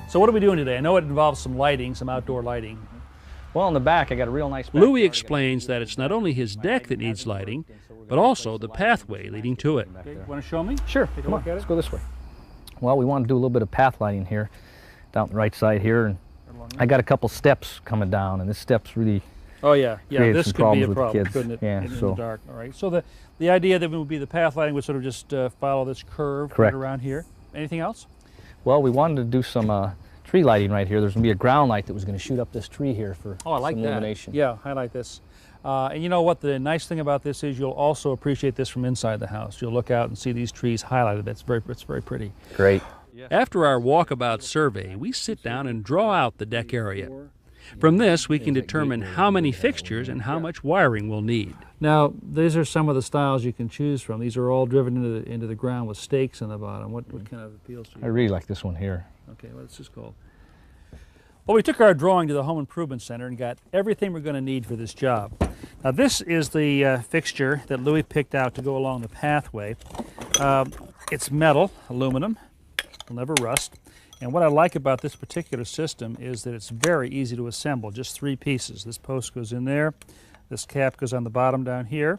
So what are we doing today? I know it involves some lighting, some outdoor lighting. Well, in the back, I got a real nice Louis explains that it's not only his deck that needs lighting, but also the pathway leading to it. Okay, want to show me? Sure, Take a come look on, at let's it. go this way. Well, we want to do a little bit of path lighting here, down the right side here, and I got a couple steps coming down, and this step's really Oh yeah, yeah. created This some could be problems a with the problem, kids. couldn't it? Yeah, in so- the dark. All right. So the idea that would be the path lighting would sort of just follow this curve Correct. right around here. Anything else? Well, we wanted to do some tree lighting right here. There's going to be a ground light that was going to shoot up this tree here for Oh, I like some that. illumination. Yeah, highlight this. And you know what? The nice thing about this is you'll also appreciate this from inside the house. You'll look out and see these trees highlighted. It's very pretty. Great. After our walkabout survey, we sit down and draw out the deck area. From this, we can determine how many fixtures and how much wiring we'll need. Now, these are some of the styles you can choose from. These are all driven into the ground with stakes in the bottom. What kind of appeals to you? I really like this one here. Okay, what's this called? Well, we took our drawing to the Home Improvement Center and got everything we're going to need for this job. Now, this is the fixture that Louis picked out to go along the pathway. It's metal, aluminum, it'll never rust. And what I like about this particular system is that it's very easy to assemble, just 3 pieces. This post goes in there, this cap goes on the bottom down here,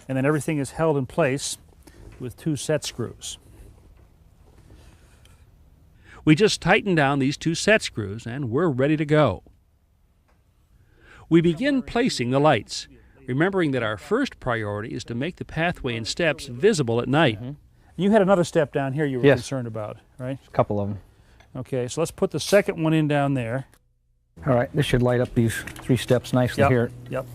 and then everything is held in place with 2 set screws. We just tighten down these 2 set screws and we're ready to go. We begin placing the lights, remembering that our first priority is to make the pathway and steps visible at night. You had another step down here you were Yes. concerned about, right? A couple of them. Okay, so let's put the second one in down there. All right, this should light up these 3 steps nicely here. Yep.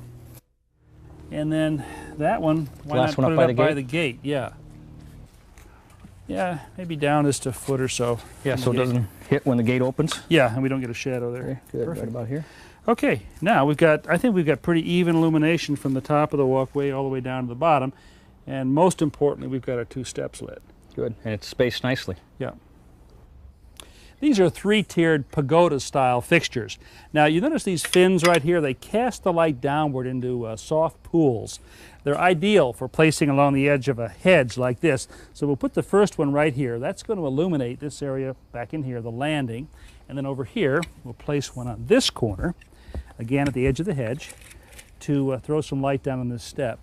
And then that one, why Last not one put up it by up the by gate? the gate? Yeah. Yeah, maybe down just a foot or so. Yeah, from so the it gate. doesn't hit when the gate opens. Yeah, and we don't get a shadow there. Okay, good, Perfect. right about here. Okay, now I think we've got pretty even illumination from the top of the walkway all the way down to the bottom. And most importantly, we've got our 2 steps lit. Good, and it's spaced nicely. Yeah. These are 3-tiered pagoda-style fixtures. Now, you notice these fins right here, they cast the light downward into soft pools. They're ideal for placing along the edge of a hedge like this. So we'll put the first one right here. That's going to illuminate this area back in here, the landing. And then over here, we'll place one on this corner, again at the edge of the hedge, to throw some light down on this step.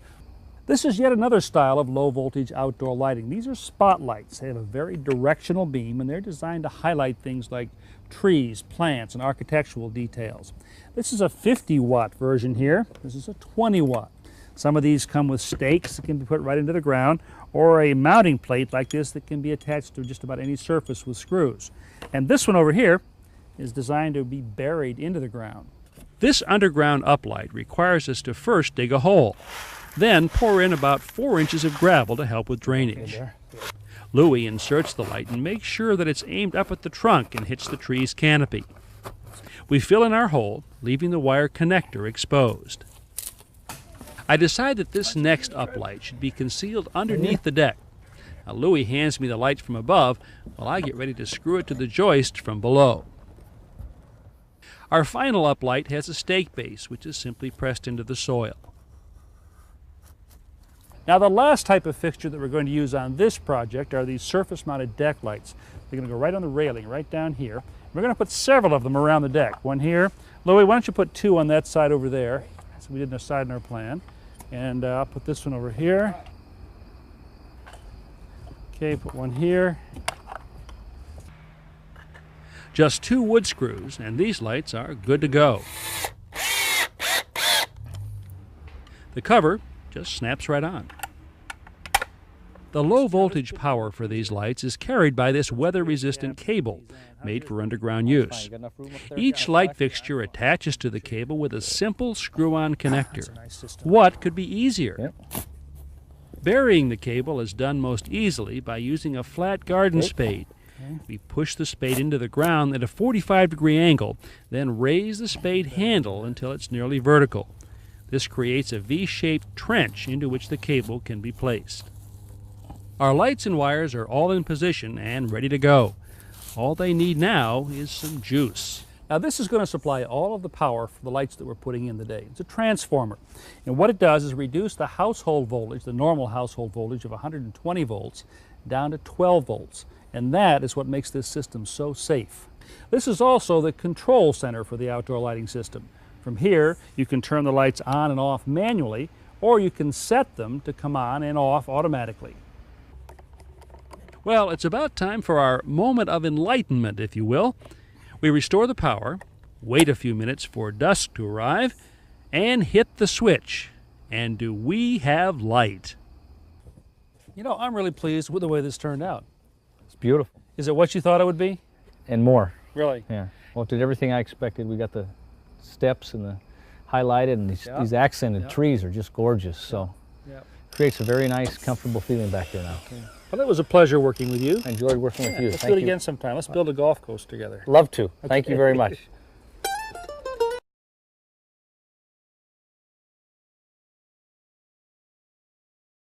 This is yet another style of low voltage outdoor lighting. These are spotlights. They have a very directional beam and they're designed to highlight things like trees, plants, and architectural details. This is a 50-watt version here. This is a 20-watt. Some of these come with stakes that can be put right into the ground, or a mounting plate like this that can be attached to just about any surface with screws. And this one over here is designed to be buried into the ground. This underground uplight requires us to first dig a hole, then pour in about 4 inches of gravel to help with drainage. Louis inserts the light and makes sure that it's aimed up at the trunk and hits the tree's canopy. We fill in our hole, leaving the wire connector exposed. I decide that this next uplight should be concealed underneath the deck. Now Louis hands me the light from above while I get ready to screw it to the joist from below. Our final uplight has a stake base, which is simply pressed into the soil. Now, the last type of fixture that we're going to use on this project are these surface-mounted deck lights. They're going to go right on the railing, right down here. We're going to put several of them around the deck. One here. Louis, why don't you put 2 on that side over there? So we didn't decide in our plan. And I'll put this one over here. Okay, put one here. Just 2 wood screws, and these lights are good to go. The cover just snaps right on. The low voltage power for these lights is carried by this weather-resistant cable made for underground use. Each light fixture attaches to the cable with a simple screw-on connector. What could be easier? Burying the cable is done most easily by using a flat garden spade. We push the spade into the ground at a 45-degree angle, then raise the spade handle until it's nearly vertical. This creates a V-shaped trench into which the cable can be placed. Our lights and wires are all in position and ready to go. All they need now is some juice. Now this is going to supply all of the power for the lights that we're putting in today. It's a transformer. And what it does is reduce the household voltage, the normal household voltage of 120 volts, down to 12 volts. And that is what makes this system so safe. This is also the control center for the outdoor lighting system. From here, you can turn the lights on and off manually, or you can set them to come on and off automatically. Well, it's about time for our moment of enlightenment, if you will. We restore the power, wait a few minutes for dusk to arrive, and hit the switch. And do we have light? You know, I'm really pleased with the way this turned out. It's beautiful. Is it what you thought it would be? And more. Really? Yeah. Well, it did everything I expected. We got the steps and the highlighted, and these accented trees are just gorgeous. So creates a very nice, comfortable feeling back there now. Well, it was a pleasure working with you. I enjoyed working with you. Let's Thank do it you. again sometime. Let's build a golf course together. Love to. Thank you very much.